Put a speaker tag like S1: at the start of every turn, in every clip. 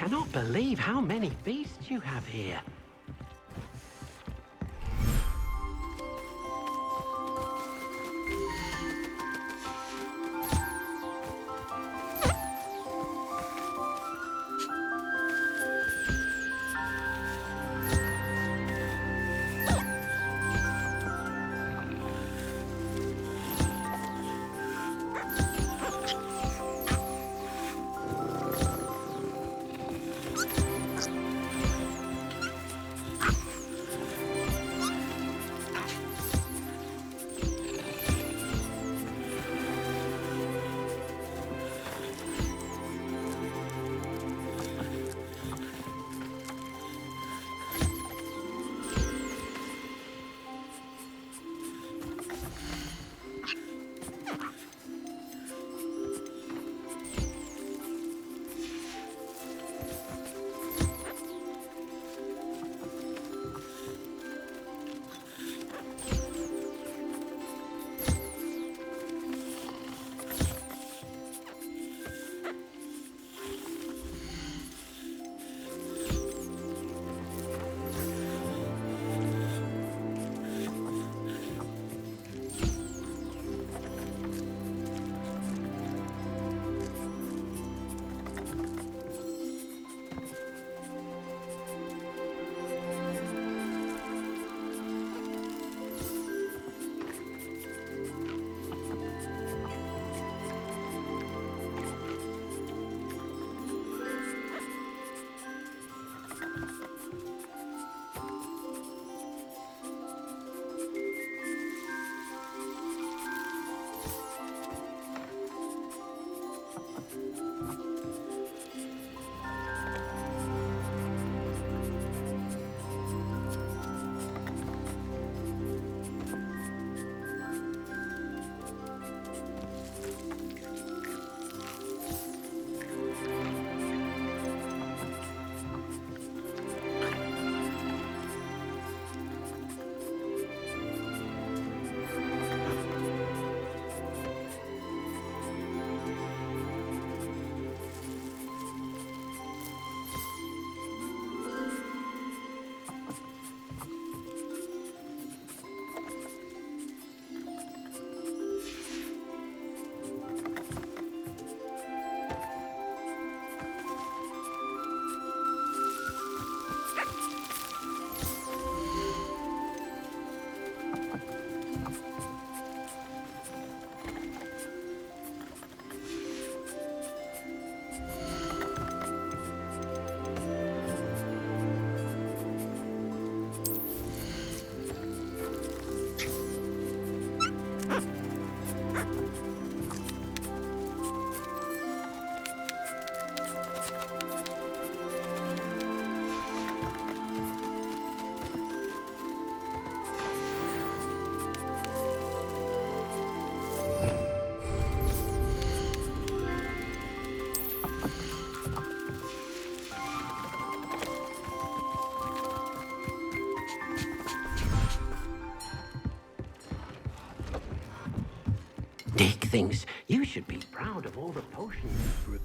S1: cannot believe how many beasts you have here. Dick thinks you should be proud of all the potions you brew.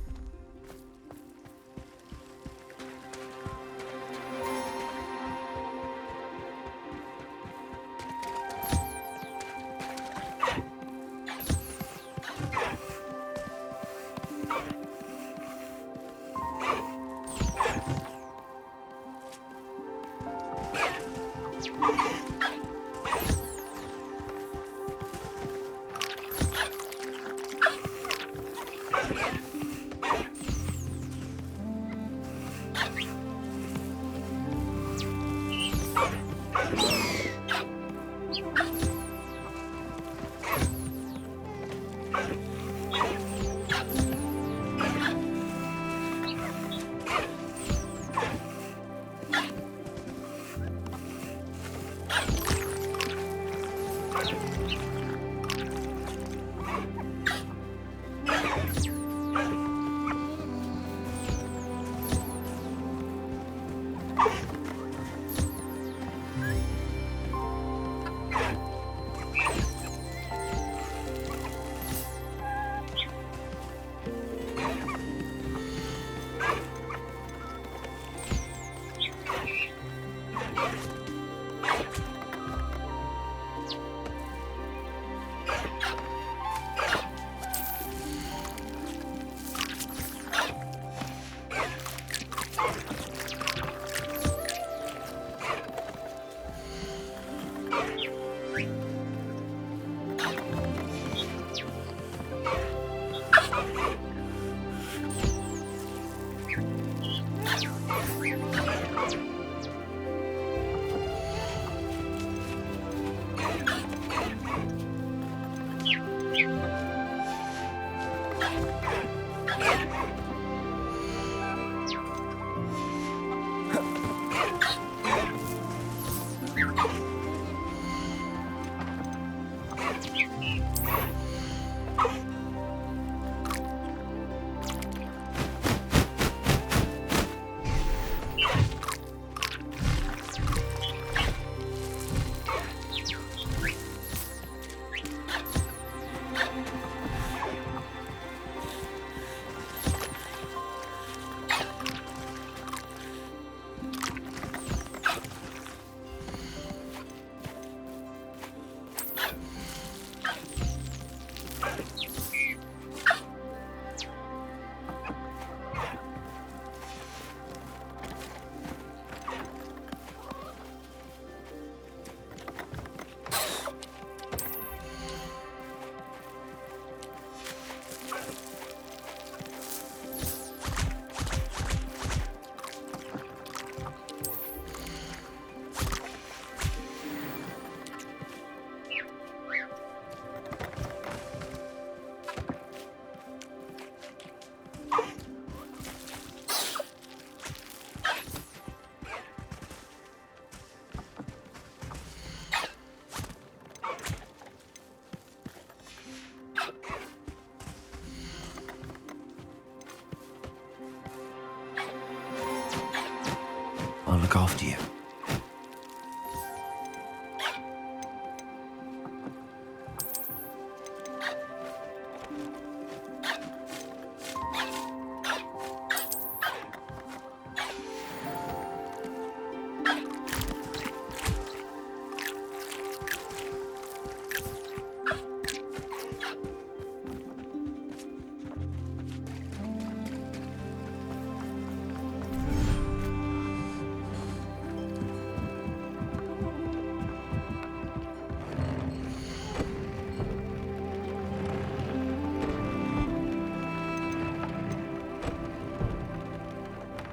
S2: look after you.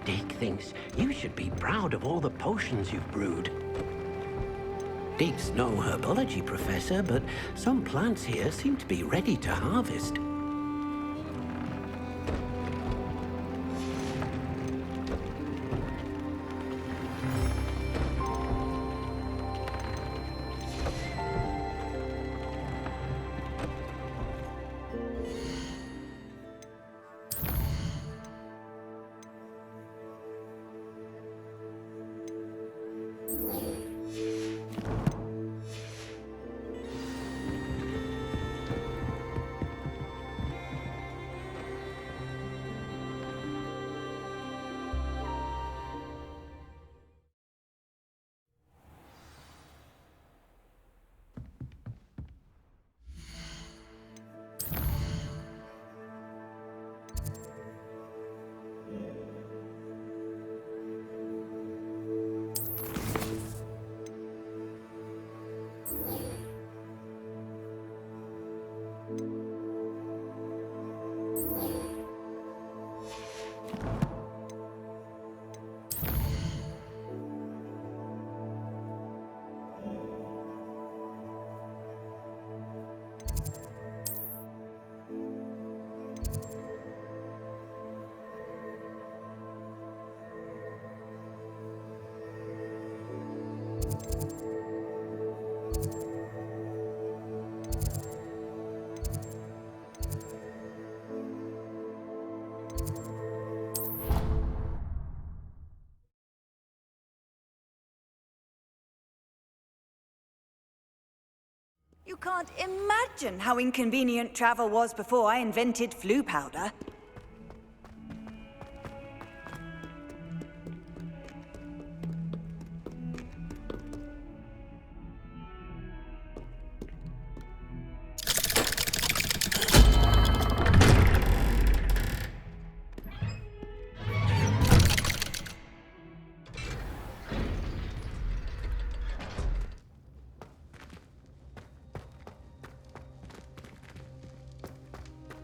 S1: Dick thinks you should be proud of all the potions you've brewed. Dick's no herbology professor, but some plants here seem to be ready to harvest.
S3: You can't imagine how inconvenient travel was before I invented flu powder.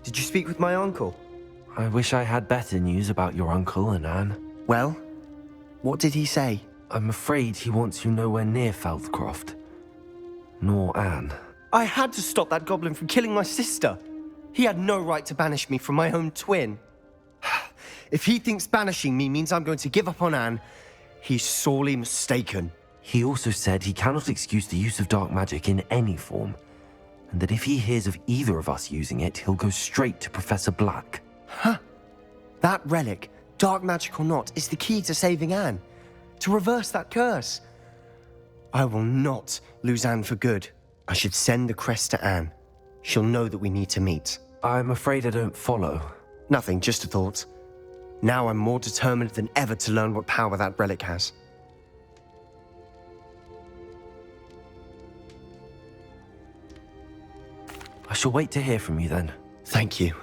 S4: Did you speak with my uncle?
S2: I wish I had better news about your uncle and Anne.
S4: Well, what did he say?
S2: I'm afraid he wants you nowhere near Feldcroft. Nor Anne.
S4: I had to stop that goblin from killing my sister. He had no right to banish me from my own twin. If he thinks banishing me means I'm going to give up on Anne, he's sorely mistaken.
S2: He also said he cannot excuse the use of dark magic in any form, and that if he hears of either of us using it, he'll go straight to Professor Black.
S4: Huh. That relic, dark magic or not, is the key to saving Anne. To reverse that curse. I will not lose Anne for good. I should send the crest to Anne. She'll know that we need to meet.
S2: I'm afraid I don't follow.
S4: Nothing, just a thought. Now I'm more determined than ever to learn what power that relic has.
S2: I shall wait to hear from you then.
S4: Thank you.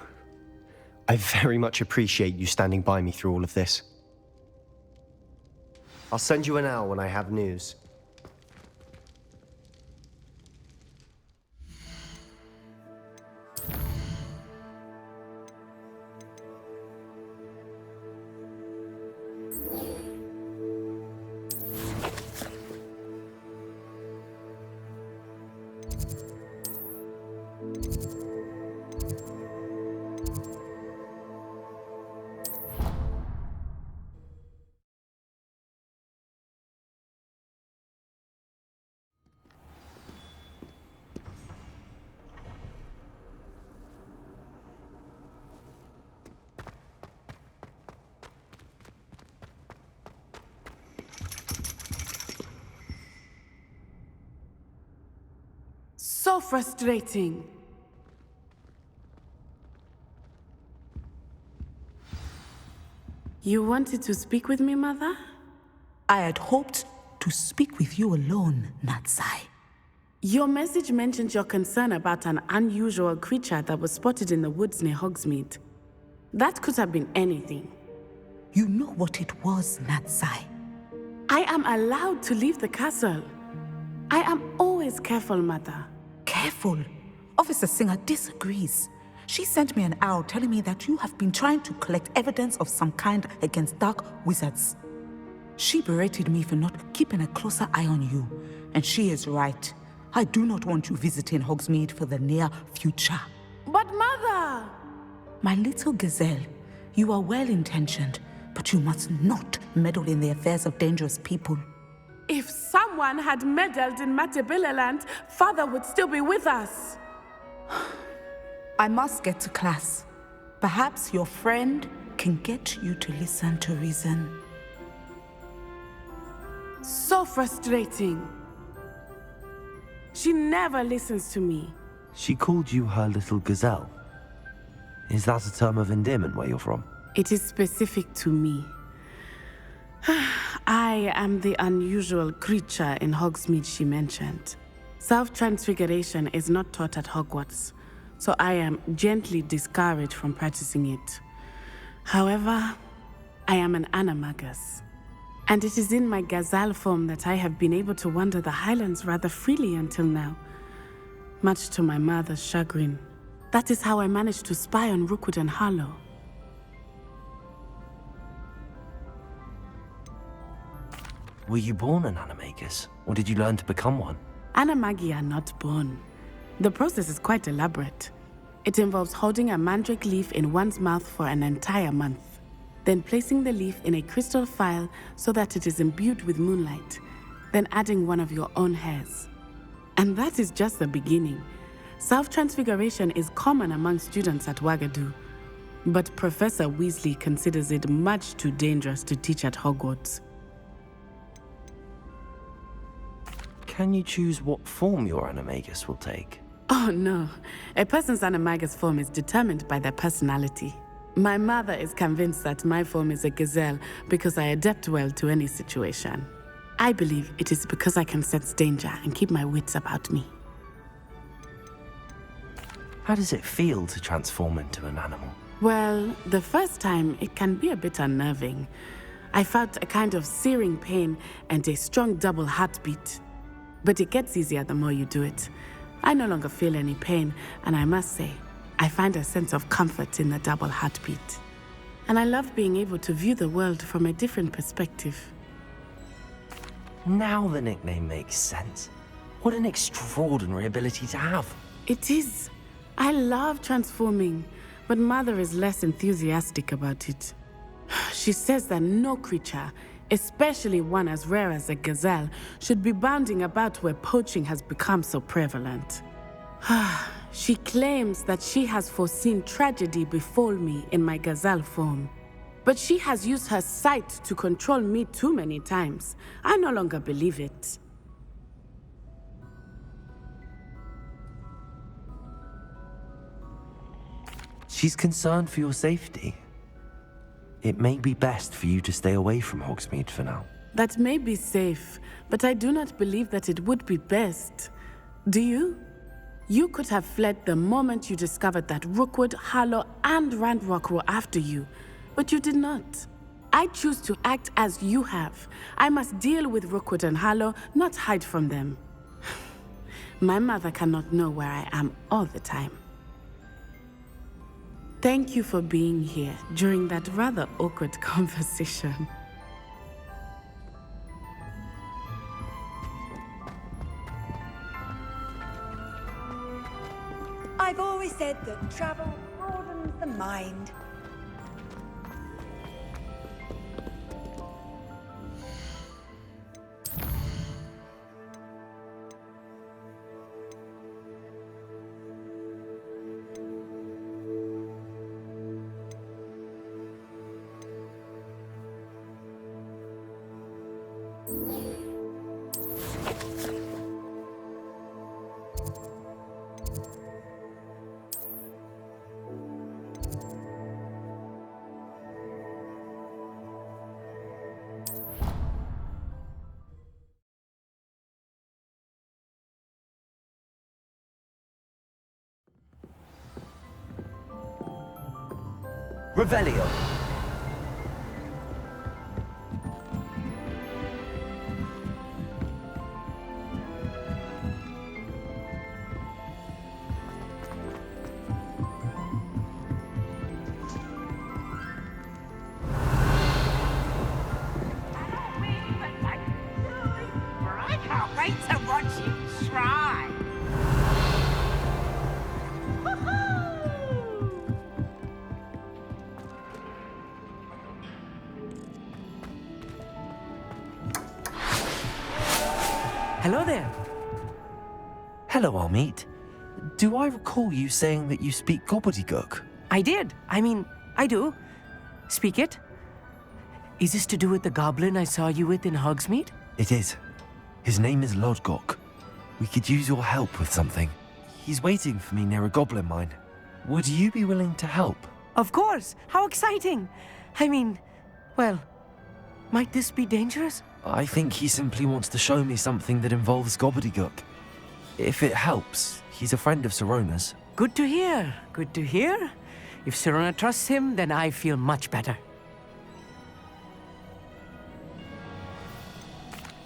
S4: I very much appreciate you standing by me through all of this. I'll send you an owl when I have news.
S5: So frustrating. You wanted to speak with me, Mother?
S6: I had hoped to speak with you alone, Natsai.
S5: Your message mentioned your concern about an unusual creature that was spotted in the woods near Hogsmeade. That could have been anything.
S6: You know what it was, Natsai.
S5: I am allowed to leave the castle. I am always careful, Mother.
S6: Careful. Officer Singer disagrees. She sent me an owl telling me that you have been trying to collect evidence of some kind against dark wizards. She berated me for not keeping a closer eye on you, and she is right. I do not want you visiting Hogsmeade for the near future.
S5: But Mother!
S6: My little gazelle, you are well-intentioned, but you must not meddle in the affairs of dangerous people.
S5: If someone had meddled in Matabeleland, Father would still be with us.
S6: I must get to class. Perhaps your friend can get you to listen to reason.
S5: So frustrating. She never listens to me.
S2: She called you her little gazelle. Is that a term of endearment where you're from?
S5: It is specific to me. I am the unusual creature in Hogsmeade she mentioned. Self-transfiguration is not taught at Hogwarts, so I am gently discouraged from practicing it. However, I am an animagus, and it is in my gazelle form that I have been able to wander the Highlands rather freely until now, much to my mother's chagrin. That is how I managed to spy on Rookwood and Harlow.
S2: Were you born an animagus, or did you learn to become one?
S5: Animagi are not born. The process is quite elaborate. It involves holding a mandrake leaf in one's mouth for an entire month, then placing the leaf in a crystal phial so that it is imbued with moonlight, then adding one of your own hairs. And that is just the beginning. Self-transfiguration is common among students at Wagadu, but Professor Weasley considers it much too dangerous to teach at Hogwarts.
S2: Can you choose what form your animagus will take?
S5: Oh no, a person's animagus form is determined by their personality. My mother is convinced that my form is a gazelle because I adapt well to any situation. I believe it is because I can sense danger and keep my wits about me.
S2: How does it feel to transform into an animal?
S5: Well, the first time it can be a bit unnerving. I felt a kind of searing pain and a strong double heartbeat. But it gets easier the more you do it. I no longer feel any pain, and I must say, I find a sense of comfort in the double heartbeat. And I love being able to view the world from a different perspective.
S2: Now the nickname makes sense. What an extraordinary ability to have.
S5: It is. I love transforming, but Mother is less enthusiastic about it. She says that no creature, especially one as rare as a gazelle, should be bounding about where poaching has become so prevalent. She claims that she has foreseen tragedy befall me in my gazelle form. But she has used her sight to control me too many times. I no longer believe it.
S2: She's concerned for your safety. It may be best for you to stay away from Hogsmeade for now.
S5: That may be safe, but I do not believe that it would be best. Do you? You could have fled the moment you discovered that Rookwood, Harlow, and Ranrock were after you, but you did not. I choose to act as you have. I must deal with Rookwood and Harlow, not hide from them. My mother cannot know where I am all the time. Thank you for being here during that rather awkward conversation.
S3: I've always said that travel broadens the mind.
S2: Revelio.
S7: I can't wait to watch you try.
S8: Hello there.
S2: Hello, Armeet. Do I recall you saying that you speak gobbledygook?
S8: I did. I do. Speak it. Is this to do with the goblin I saw you with in Hogsmeade?
S2: It is. His name is Lodgok. We could use your help with something. He's waiting for me near a goblin mine. Would you be willing to help?
S8: Of course. How exciting. Well, might this be dangerous?
S2: I think he simply wants to show me something that involves gobbledygook. If it helps, he's a friend of Sirona's.
S8: Good to hear. Good to hear. If Sirona trusts him, then I feel much better.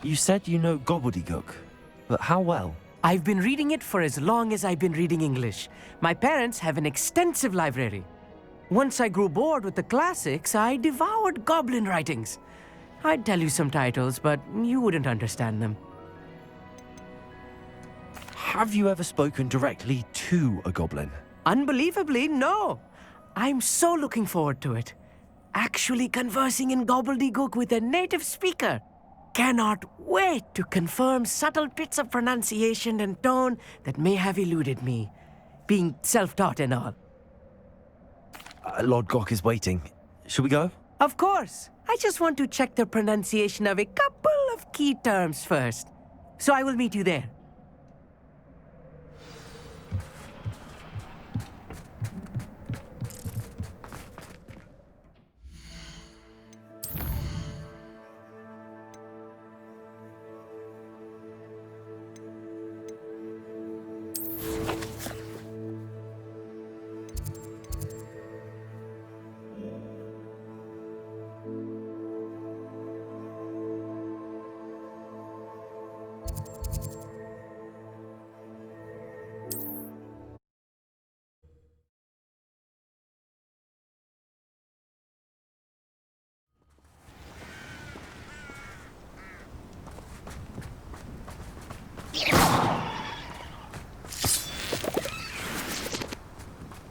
S2: You said you know gobbledygook, but how well?
S8: I've been reading it for as long as I've been reading English. My parents have an extensive library. Once I grew bored with the classics, I devoured goblin writings. I'd tell you some titles, but you wouldn't understand them.
S2: Have you ever spoken directly to a goblin?
S8: Unbelievably, no. I'm so looking forward to it. Actually conversing in gobbledygook with a native speaker. Cannot wait to confirm subtle bits of pronunciation and tone that may have eluded me, being self-taught and all.
S2: Lodgok is waiting. Should we go?
S8: Of course. I just want to check the pronunciation of a couple of key terms first. So I will meet you there.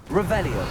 S2: Revelio.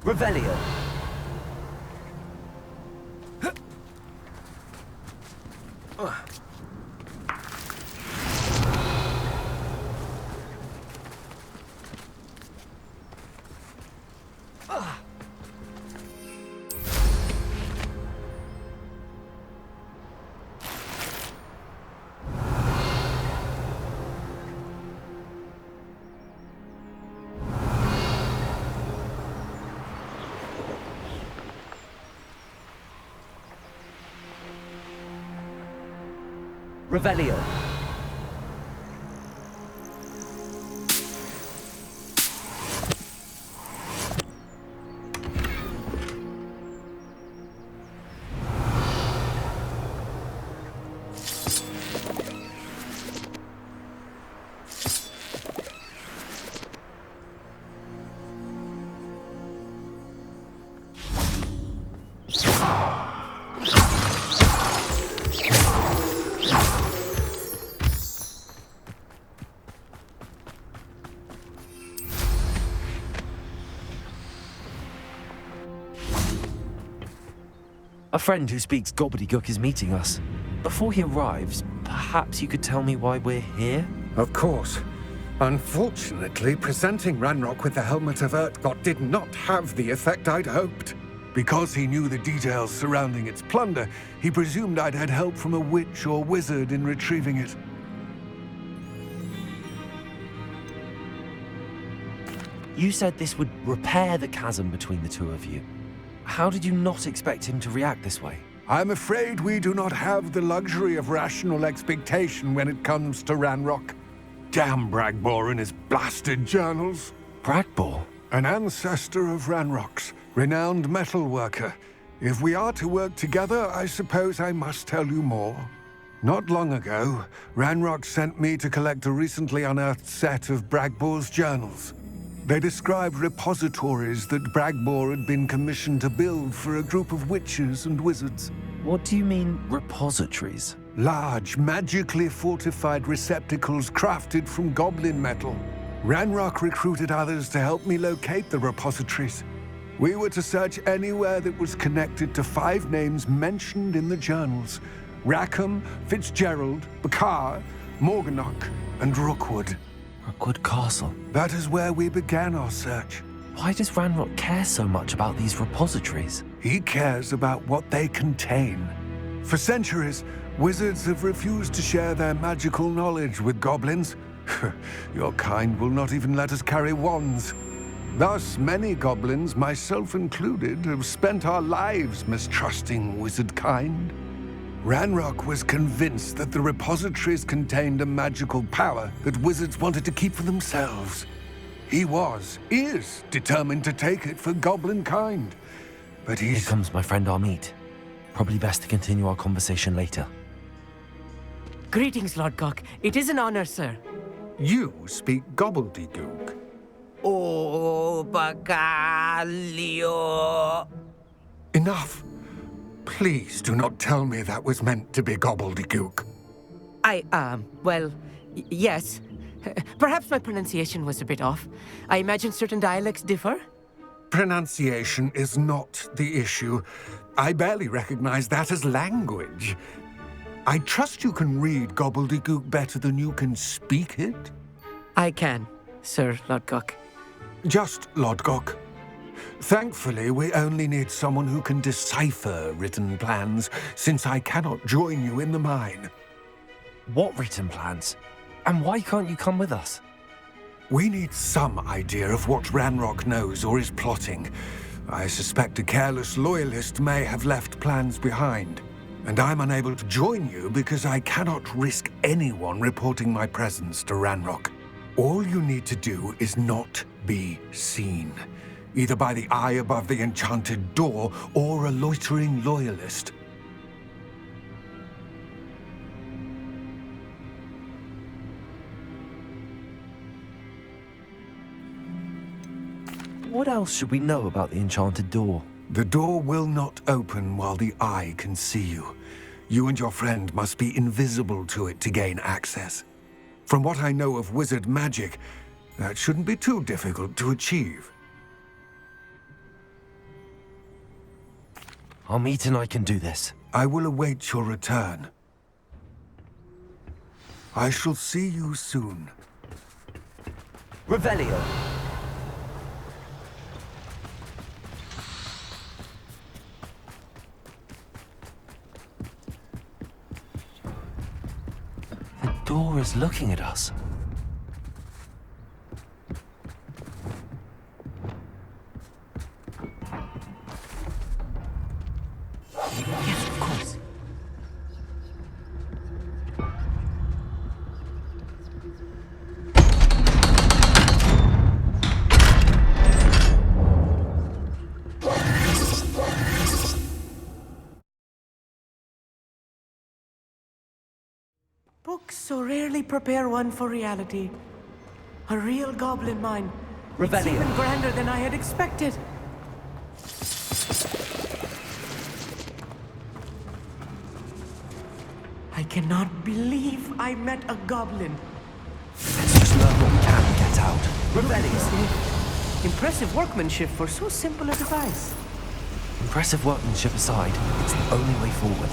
S2: Revelio. Revelio. A friend who speaks gobbledygook is meeting us. Before he arrives, perhaps you could tell me why we're here?
S9: Of course. Unfortunately, presenting Ranrock with the Helmet of Urtkot did not have the effect I'd hoped. Because he knew the details surrounding its plunder, he presumed I'd had help from a witch or wizard in retrieving it.
S2: You said this would repair the chasm between the two of you. How did you not expect him to react this way?
S9: I'm afraid we do not have the luxury of rational expectation when it comes to Ranrock. Damn Bragbor and his blasted journals.
S2: Bragbor?
S9: An ancestor of Ranrock's, renowned metal worker. If we are to work together, I suppose I must tell you more. Not long ago, Ranrock sent me to collect a recently unearthed set of Bragbor's journals. They described repositories that Bragbor had been commissioned to build for a group of witches and wizards.
S2: What do you mean, repositories?
S9: Large, magically fortified receptacles crafted from goblin metal. Ranrock recruited others to help me locate the repositories. We were to search anywhere that was connected to 5 names mentioned in the journals: Rackham, Fitzgerald, Bakar, Morganach, and Rookwood.
S2: Rookwood Castle.
S9: That is where we began our search.
S2: Why does Ranrock care so much about these repositories?
S9: He cares about what they contain. For centuries, wizards have refused to share their magical knowledge with goblins. Your kind will not even let us carry wands. Thus, many goblins, myself included, have spent our lives mistrusting wizard kind. Ranrock was convinced that the repositories contained a magical power that wizards wanted to keep for themselves. He is determined to take it for goblin kind. But
S2: Here comes my friend Amit. Probably best to continue our conversation later.
S8: Greetings, Lord Gok. It is an honor, sir.
S9: You speak gobbledygook.
S7: Oh, Bagalio.
S9: Enough. Please do not tell me that was meant to be gobbledygook.
S8: Yes. Perhaps my pronunciation was a bit off. I imagine certain dialects differ.
S9: Pronunciation is not the issue. I barely recognize that as language. I trust you can read gobbledygook better than you can speak it?
S8: I can, Sir Lord Gok.
S9: Just Lord Gok. Thankfully, we only need someone who can decipher written plans, since I cannot join you in the mine.
S2: What written plans? And why can't you come with us?
S9: We need some idea of what Ranrock knows or is plotting. I suspect a careless loyalist may have left plans behind. And I'm unable to join you because I cannot risk anyone reporting my presence to Ranrock. All you need to do is not be seen, either by the eye above the enchanted door or a loitering loyalist.
S2: What else should we know about the enchanted door?
S9: The door will not open while the eye can see you. You and your friend must be invisible to it to gain access. From what I know of wizard magic, that shouldn't be too difficult to achieve.
S2: Amit and I can do this.
S9: I will await your return. I shall see you soon.
S2: Revelio. The door is looking at us.
S8: Yes, of course. Books so rarely prepare one for reality. A real goblin mine. It's even grander than I had expected. I cannot believe I met a goblin.
S2: Let's just learn what we can and get out.
S8: Revelio. Impressive workmanship for so simple a device.
S2: Impressive workmanship aside, it's the only way forward.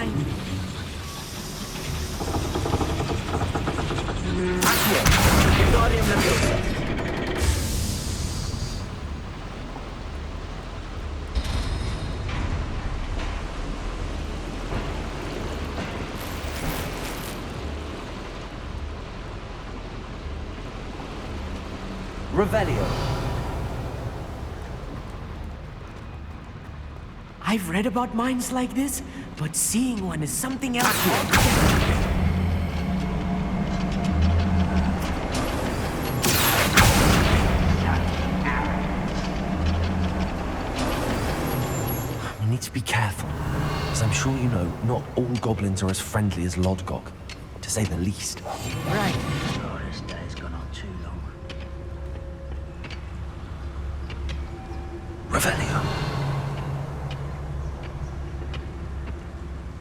S8: behind me.
S4: Revelio.
S8: I've read about mines like this, but seeing one is something else.
S2: We need to be careful, as I'm sure you know, not all goblins are as friendly as Lodgok, to say the least.
S8: Right.
S1: Oh, this day's gone on too long.
S2: Revelio.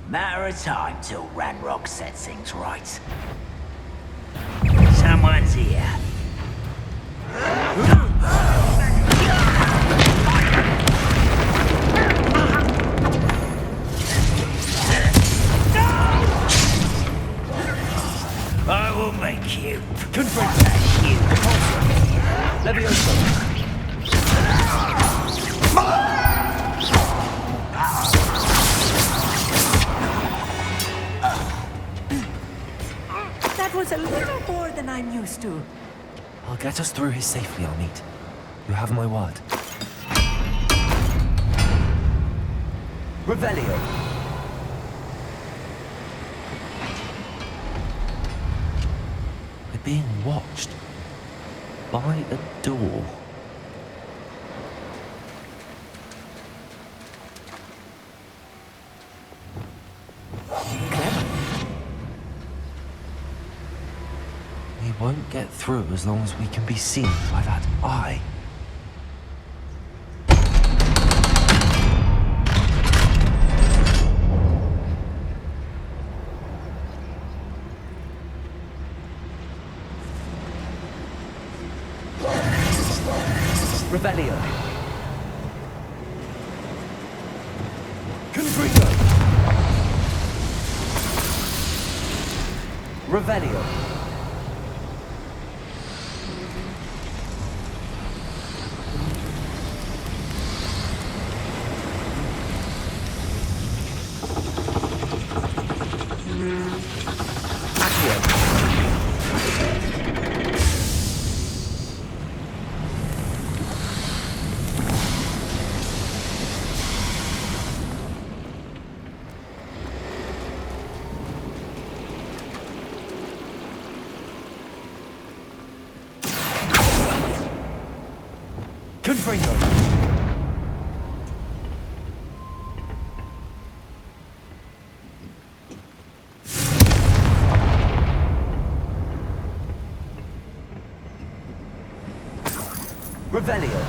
S1: Matter of time till Ranrock sets things right. Someone's here. I will make you. Confront you.
S4: Levioso.
S8: That was a little more than I'm used to.
S2: I'll get us through here safely, Amit. You have my word.
S4: Revelio.
S2: We're being watched. By a door. We won't get through as long as we can be seen by that eye.
S4: Revelio. Confringo. Revelio. Confringo. Revelio.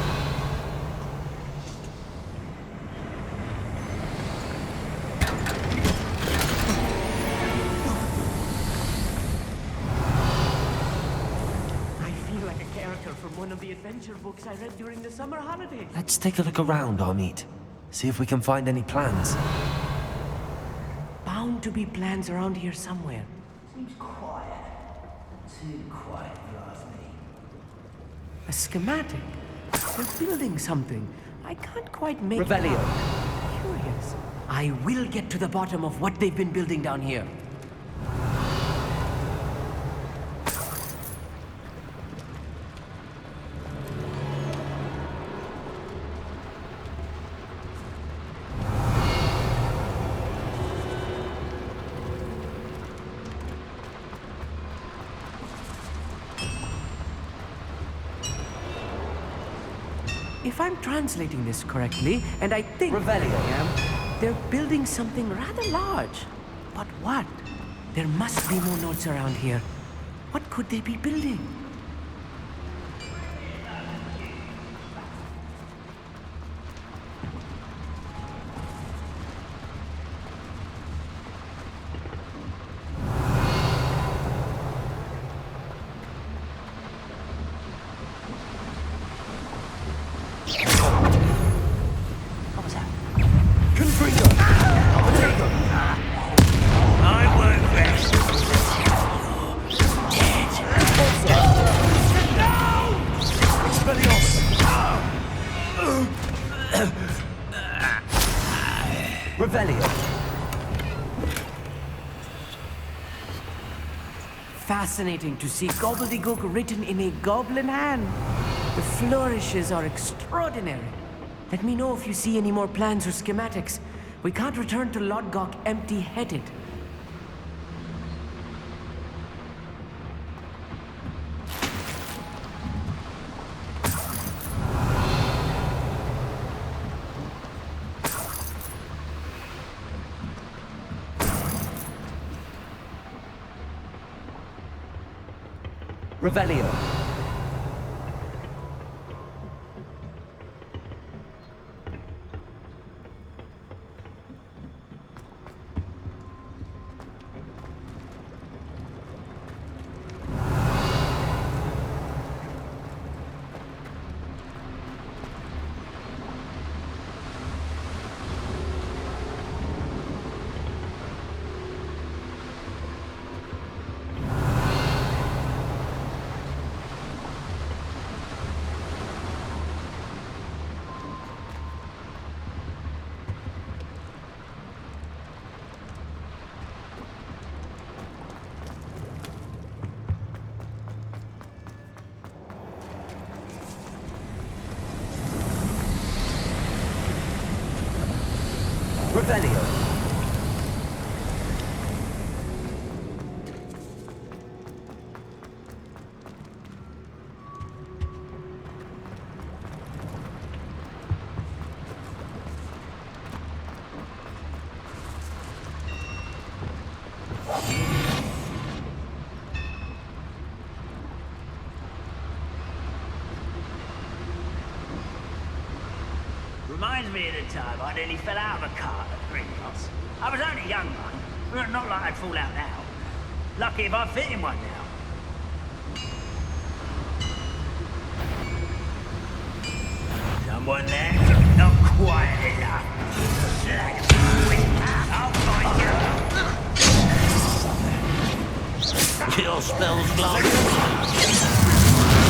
S8: I feel like a character from one of the adventure books I read during the summer holidays.
S2: Let's take a look around, Amit. See if we can find any plans.
S8: Bound to be plans around here somewhere.
S1: Seems quiet. Too quiet, if you ask me.
S8: A schematic. They're building something. I can't quite make it
S4: Revelio.
S8: out. Curious. I will get to the bottom of what they've been building down here. If I'm translating this correctly, and I think
S4: Revelio.
S8: I am, they're building something rather large. But what? There must be more notes around here. What could they be building?
S1: What was that?
S4: Confringo. Potato.
S8: Revelio. Fascinating to see gobbledygook written in a goblin hand. The flourishes are extraordinary. Let me know if you see any more plans or schematics. We can't return to Lodgok empty-headed. Revelio. Revelio.
S10: Reminds me of the time I nearly fell out of a cart at Gringotts. I was only a young one, but not like I'd fall out now. Lucky if I fit in one now. Someone there? Not quite enough. I'll find you.
S1: Your spell's glorious.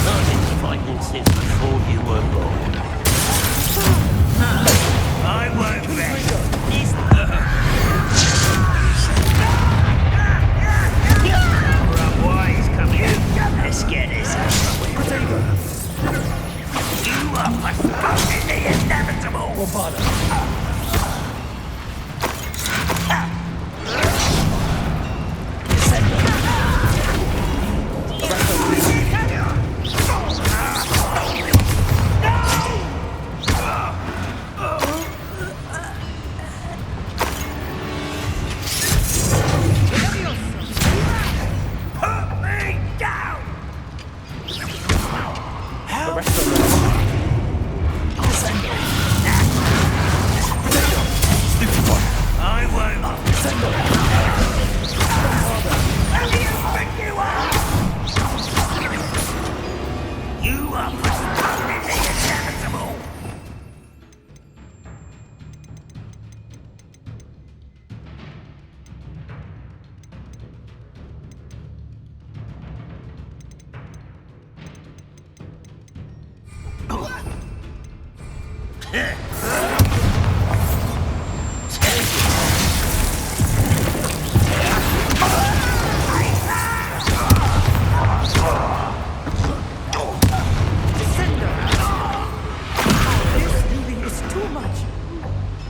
S1: I've been fighting since before you were born.
S10: I won't rest. Why he's coming out? Let's get this over with. You are postponing the inevitable.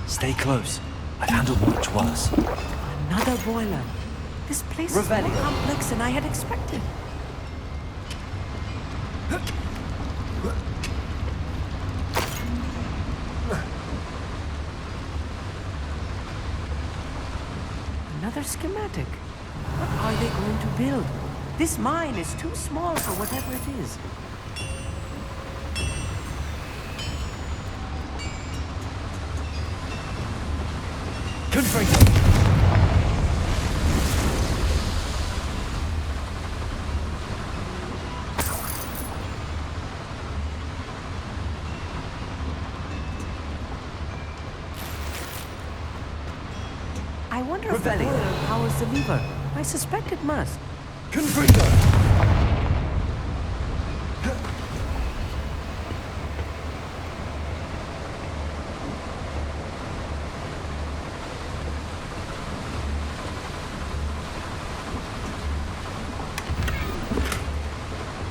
S2: Stay close. I've handled much worse.
S8: Another boiler. This place is more complex than I had expected. Another schematic. What are they going to build? This mine is too small for whatever it is.
S2: Confringo!
S8: I wonder if the boiler powers the lever. I suspect it must.
S2: Confringo!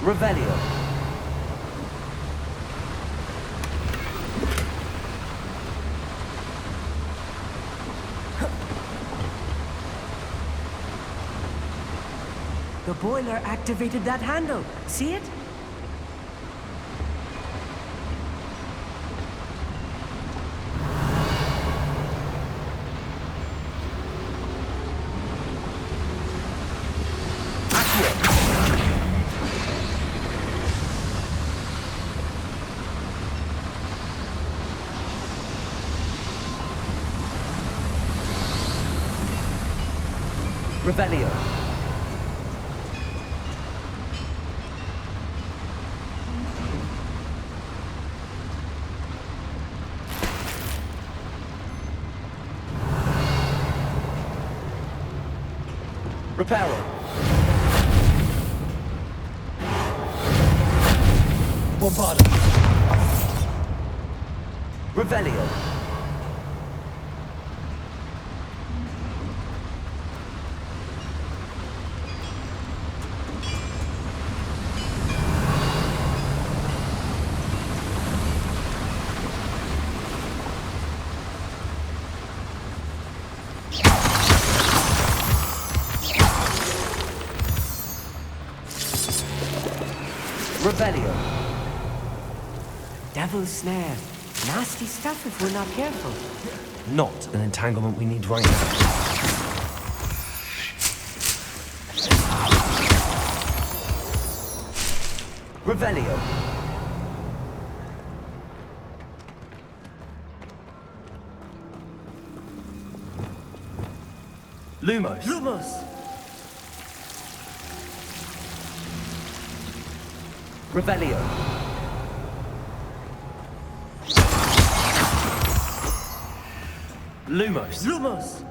S2: Revelio.
S8: The boiler activated that handle. See it?
S2: Revelio. Reparo. Bombardo. Revelio. Revelio.
S8: Devil's snare. Nasty stuff if we're not careful.
S2: Not an entanglement we need right now. Revelio. Lumos.
S8: Lumos!
S2: Revelio. Lumos.
S8: Lumos!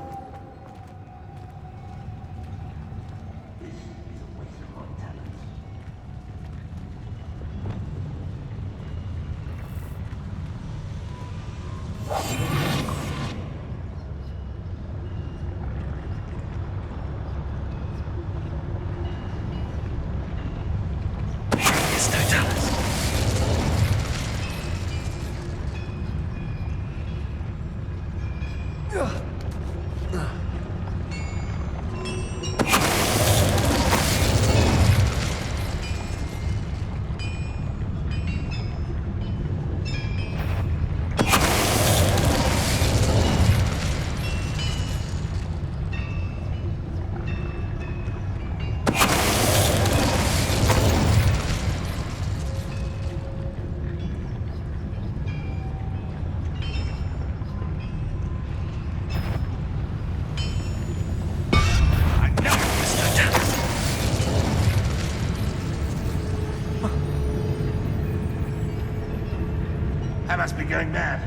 S11: I must be going mad.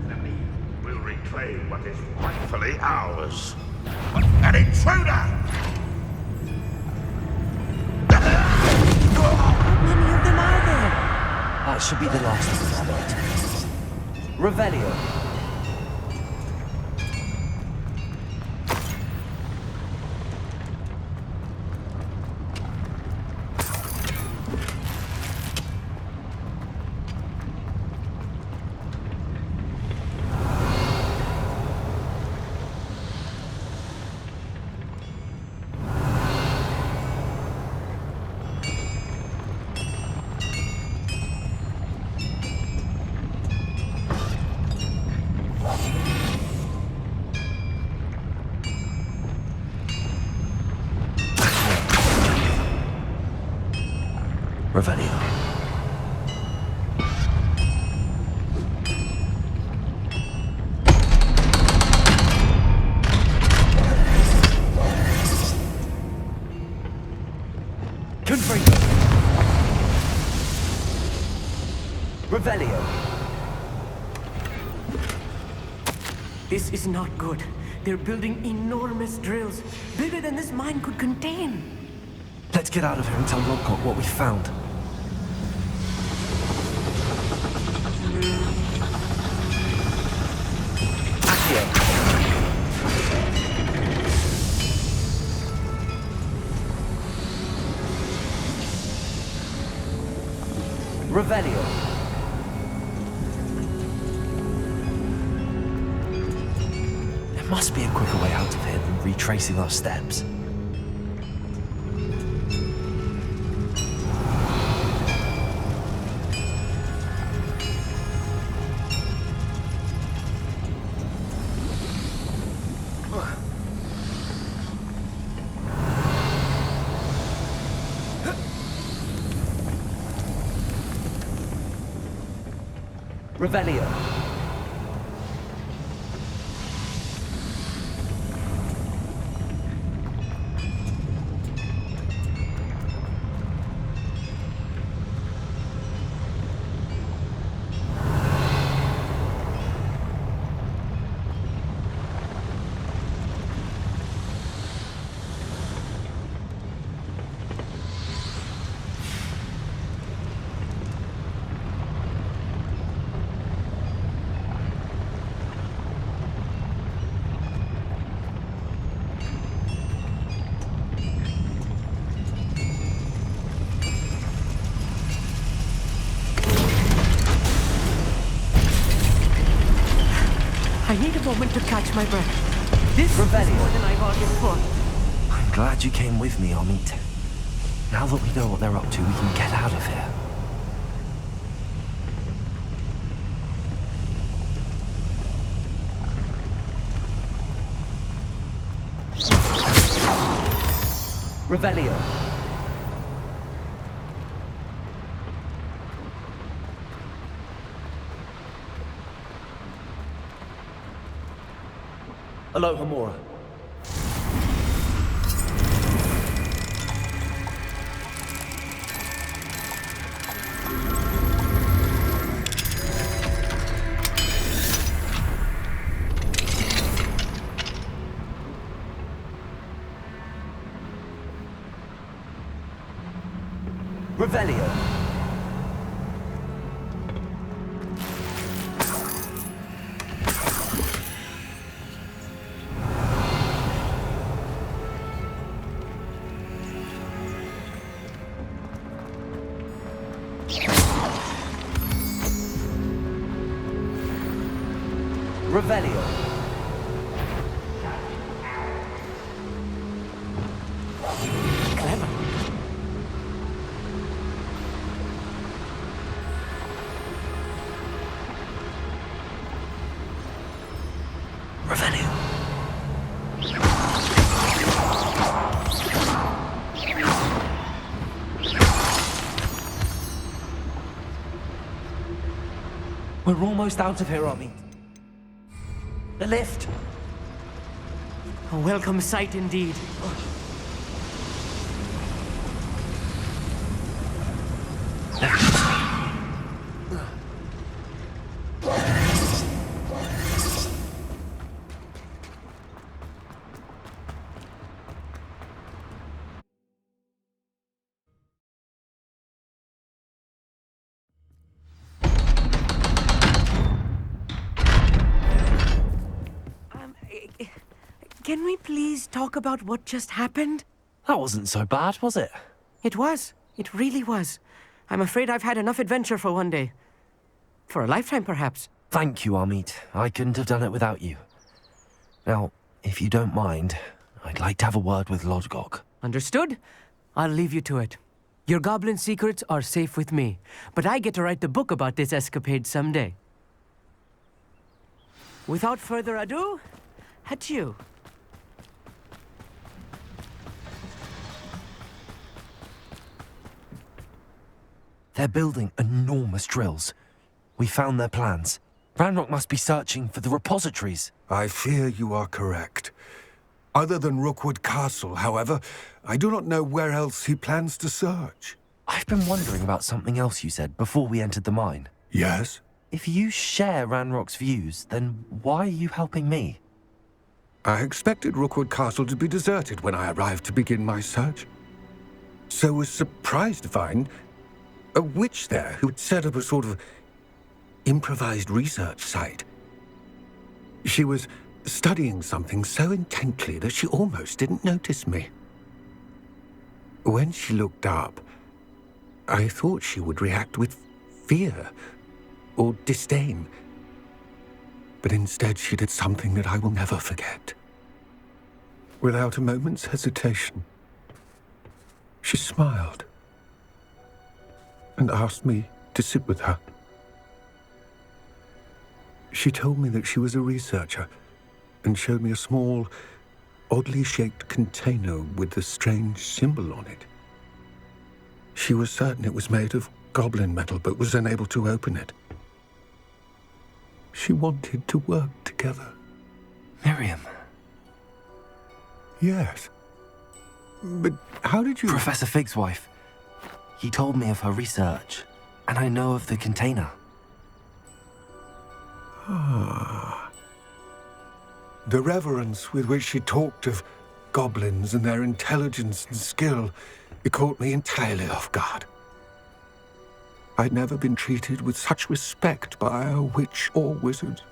S11: Then we will reclaim what is rightfully ours. An intruder!
S8: How many of them are there?
S2: That should be the last of them. Revelio. Revelio. Confringo. Revelio.
S8: This is not good. They're building enormous drills, bigger than this mine could contain.
S2: Let's get out of here and tell Lodcock what we found. Accio. Revelio. There must be a quicker way out of here than retracing our steps. Revelio.
S8: I need a moment to catch my breath. This is more than I bargained for.
S2: I'm glad you came with me, Amit. Now that we know what they're up to, we can get out of here. Revelio. Aloha Mora. Revelio. Revelio.
S8: Clever.
S2: Revelio. We're almost out of here, Amit. The lift.
S8: A welcome sight indeed. Can we please talk about what just happened?
S2: That wasn't so bad, was it?
S8: It was. It really was. I'm afraid I've had enough adventure for one day. For a lifetime, perhaps.
S2: Thank you, Amit. I couldn't have done it without you. Now, if you don't mind, I'd like to have a word with Lodgok.
S8: Understood? I'll leave you to it. Your goblin secrets are safe with me, but I get to write the book about this escapade someday. Without further ado, adieu.
S2: They're building enormous drills. We found their plans. Ranrock must be searching for the repositories.
S9: I fear you are correct. Other than Rookwood Castle, however, I do not know where else he plans to search.
S2: I've been wondering about something else you said before we entered the mine.
S9: Yes?
S2: If you share Ranrock's views, then why are you helping me?
S9: I expected Rookwood Castle to be deserted when I arrived to begin my search. So was surprised to find a witch there who'd set up a sort of improvised research site. She was studying something so intently that she almost didn't notice me. When she looked up, I thought she would react with fear or disdain. But instead, she did something that I will never forget. Without a moment's hesitation, she smiled and asked me to sit with her. She told me that she was a researcher and showed me a small, oddly shaped container with a strange symbol on it. She was certain it was made of goblin metal, but was unable to open it. She wanted to work together.
S2: Miriam.
S9: Yes. But how did you...
S2: Professor Fig's wife. He told me of her research, and I know of the container.
S9: Ah. The reverence with which she talked of goblins and their intelligence and skill, it caught me entirely off guard. I'd never been treated with such respect by a witch or wizard.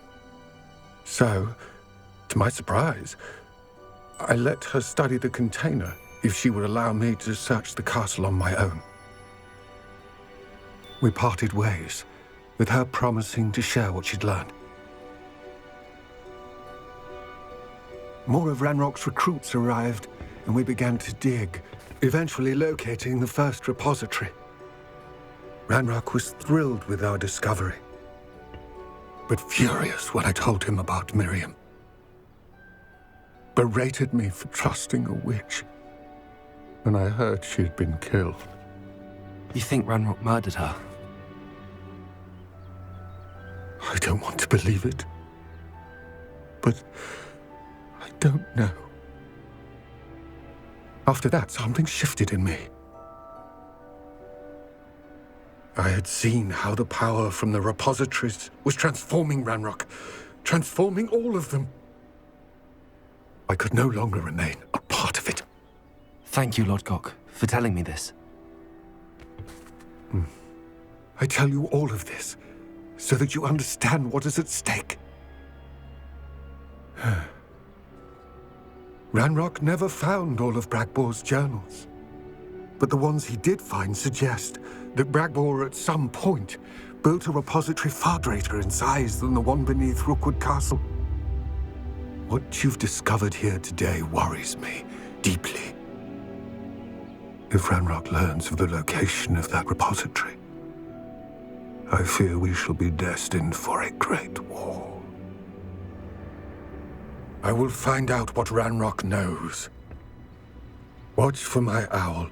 S9: So, to my surprise, I let her study the container if she would allow me to search the castle on my own. We parted ways, with her promising to share what she'd learned. More of Ranrock's recruits arrived, and we began to dig, eventually locating the first repository. Ranrock was thrilled with our discovery, but furious when I told him about Miriam. Berated me for trusting a witch when I heard she had been killed.
S2: You think Ranrock murdered her?
S9: I don't want to believe it, but I don't know. After that, something shifted in me. I had seen how the power from the repositories was transforming Ranrock, transforming all of them. I could no longer remain a part of it.
S2: Thank you, Lodgok, for telling me this.
S9: I tell you all of this so that you understand what is at stake. Ranrock never found all of Bragbor's journals, but the ones he did find suggest that Bragbor at some point built a repository far greater in size than the one beneath Rookwood Castle. What you've discovered here today worries me deeply. If Ranrock learns of the location of that repository, I fear we shall be destined for a great war. I will find out what Ranrock knows. Watch for my owl.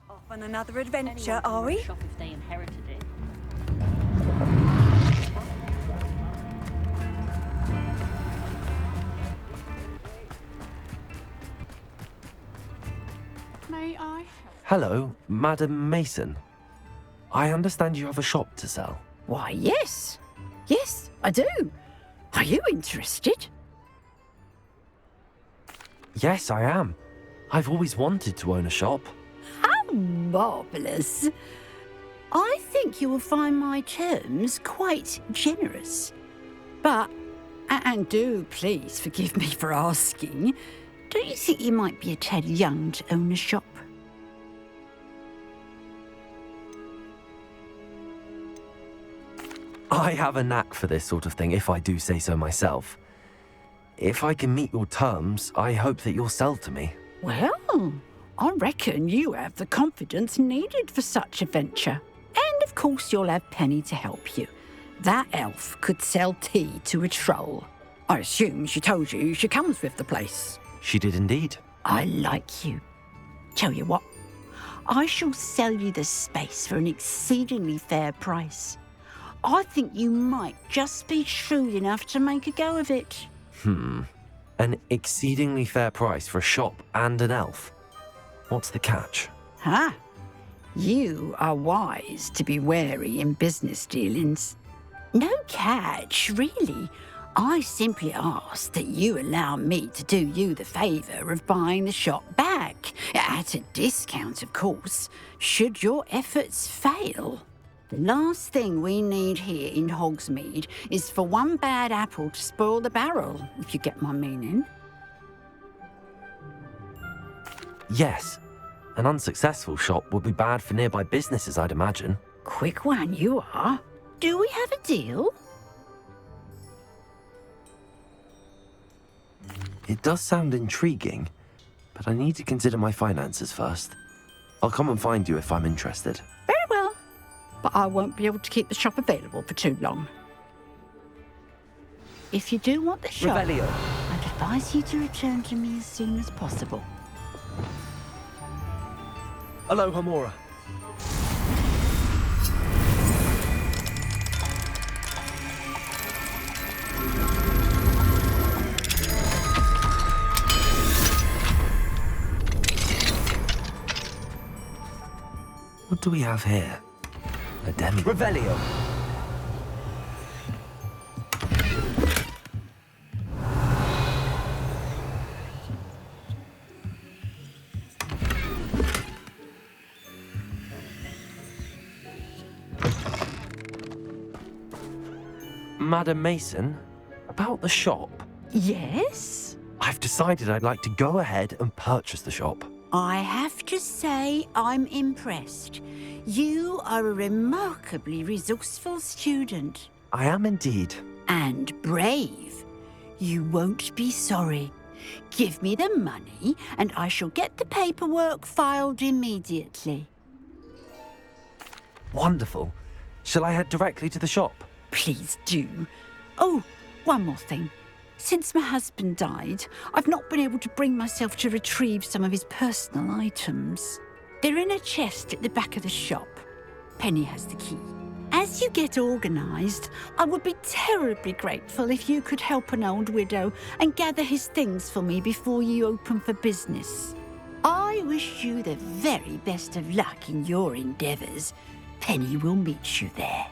S3: Off on another adventure, are we?
S7: Shop if they inherited it.
S5: May I?
S2: Hello, Madam Mason. I understand you have a shop to sell.
S12: Why, yes. Yes, I do. Are you interested?
S2: Yes, I am. I've always wanted to own a shop.
S12: How marvellous. I think you will find my terms quite generous. But, and do please forgive me for asking, don't you think you might be a tad young to own a shop?
S2: I have a knack for this sort of thing, if I do say so myself. If I can meet your terms, I hope that you'll sell to me.
S12: Well, I reckon you have the confidence needed for such a venture. And of course you'll have Penny to help you. That elf could sell tea to a troll. I assume she told you she comes with the place.
S2: She did indeed.
S12: I like you. Tell you what, I shall sell you the space for an exceedingly fair price. I think you might just be shrewd enough to make a go of it.
S2: An exceedingly fair price for a shop and an elf. What's the catch?
S12: Huh? You are wise to be wary in business dealings. No catch, really. I simply ask that you allow me to do you the favour of buying the shop back, at a discount, of course, should your efforts fail. The last thing we need here in Hogsmeade is for one bad apple to spoil the barrel, if you get my meaning.
S2: Yes. An unsuccessful shop would be bad for nearby businesses, I'd imagine.
S12: Quick one you are. Do we have a deal?
S2: It does sound intriguing, but I need to consider my finances first. I'll come and find you if I'm interested.
S12: Very well. But I won't be able to keep the shop available for too long. If you do want the shop,
S8: Revelio.
S12: I'd advise you to return to me as soon as possible.
S13: Hello, Hamora.
S2: What do we have here? A demi.
S8: Revelio.
S2: Madam Mason, about the shop.
S12: Yes?
S2: I've decided I'd like to go ahead and purchase the shop.
S12: I have to say I'm impressed. You are a remarkably resourceful student.
S2: I am indeed.
S12: And brave. You won't be sorry. Give me the money and I shall get the paperwork filed immediately.
S2: Wonderful. Shall I head directly to the shop?
S12: Please do. Oh, one more thing. Since my husband died, I've not been able to bring myself to retrieve some of his personal items. They're in a chest at the back of the shop. Penny has the key. As you get organised, I would be terribly grateful if you could help an old widow and gather his things for me before you open for business. I wish you the very best of luck in your endeavours. Penny will meet you there.